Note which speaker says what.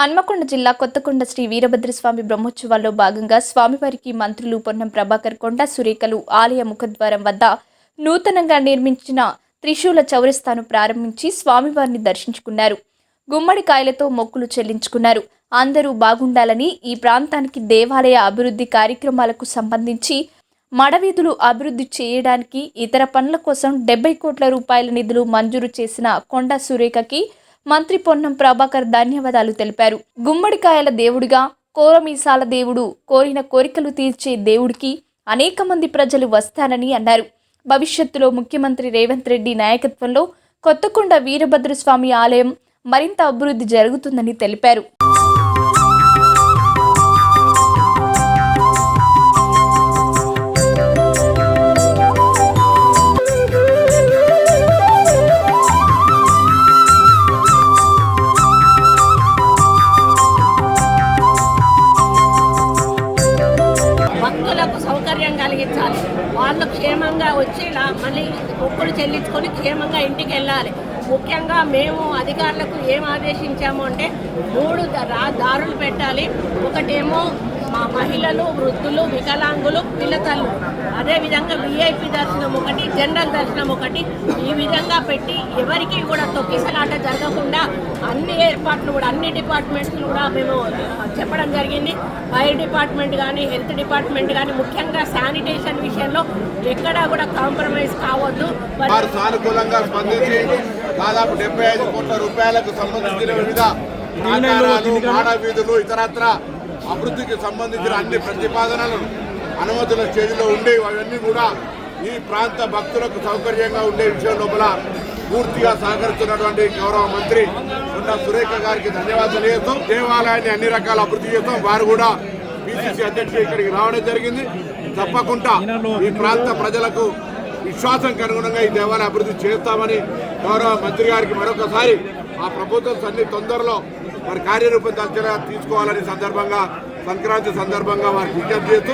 Speaker 1: హన్మకొండ జిల్లా కొత్తకొండ శ్రీ వీరభద్రస్వామి బ్రహ్మోత్సవాల్లో భాగంగా స్వామివారికి మంత్రులు పొన్నం ప్రభాకర్, కొండా సురేఖలు ఆలయ ముఖద్వారం వద్ద నూతనంగా నిర్మించిన త్రిశూల చౌరస్తాను ప్రారంభించి స్వామివారిని దర్శించుకున్నారు. గుమ్మడికాయలతో మొక్కులు చెల్లించుకున్నారు. అందరూ బాగుండాలని, ఈ ప్రాంతానికి దేవాలయ అభివృద్ధి కార్యక్రమాలకు సంబంధించి మడవీధులు అభివృద్ధి చేయడానికి ఇతర పనుల కోసం 70 కోట్ల రూపాయల నిధులు మంజూరు చేసిన కొండా సురేఖకి మంత్రి పొన్నం ప్రభాకర్ ధన్యవాదాలు తెలిపారు. గుమ్మడికాయల దేవుడిగా, కోరమీసాల దేవుడు, కోరిన కోరికలు తీర్చే దేవుడికి అనేక మంది ప్రజలు వస్తారని అన్నారు. భవిష్యత్తులో ముఖ్యమంత్రి రేవంత్ రెడ్డి నాయకత్వంలో కొత్తకొండ వీరభద్రస్వామి ఆలయం మరింత అభివృద్ధి జరుగుతుందని తెలిపారు.
Speaker 2: భక్తులకు సౌకర్యం కలిగించాలి. వాళ్ళు క్షేమంగా వచ్చి మళ్ళీ మొక్కులు చెల్లించుకొని క్షేమంగా ఇంటికి వెళ్ళాలి. ముఖ్యంగా మేము అధికారులకు ఏం ఆదేశించాము అంటే 3 దారులు పెట్టాలి. ఒకటేమో మా మహిళలు, వృద్ధులు, వికలాంగులు, పిల్లతల్లు, అదేవిధంగా VIP దర్శనం ఒకటి, జనరల్ దర్శనం ఒకటి, ఈ విధంగా పెట్టి ఎవరికి కూడా తొక్కిసలాట జరగకుండా అన్ని ఏర్పాట్లు కూడా అన్ని డిపార్ట్మెంట్స్లు కూడా మేము చెప్పడం జరిగింది. ఫైర్ డిపార్ట్మెంట్ కానీ, హెల్త్ డిపార్ట్మెంట్ కానీ, ముఖ్యంగా శానిటేషన్ విషయంలో ఎక్కడా కూడా కాంప్రమైజ్ కావద్దు.
Speaker 3: సానుకూలంగా స్పందించి దాదాపు 75 కోట్ల రూపాయలకు సంబంధించిన వివిధ మానవీధులు, ఇతరత్ర అభివృద్ధికి సంబంధించిన అన్ని ప్రతిపాదనలను అనుమతుల స్టేజ్లో ఉండే అవన్నీ కూడా ఈ ప్రాంత భక్తులకు సౌకర్యంగా ఉండే విషయం లోపల పూర్తిగా సహకరిస్తున్నటువంటి గౌరవ మంత్రి కొండా సురేఖ గారికి ధన్యవాదాలు చేస్తాం. దేవాలయాన్ని అన్ని రకాల అభివృద్ధి చేస్తాం. వారు కూడా PCC అధ్యక్షుడు ఇక్కడికి రావడం జరిగింది. తప్పకుండా ఈ ప్రాంత ప్రజలకు విశ్వాసానికి అనుగుణంగా ఈ దేవాలయ అభివృద్ధి చేస్తామని గౌరవ మంత్రి గారికి మరొకసారి ఆ ప్రభుత్వం అన్ని తొందరలో మరి కార్యరూపం తీసుకోవాలని సందర్భంగా సంక్రాంతి సందర్భంగా వారికి విజ్ఞప్తి చేస్తూ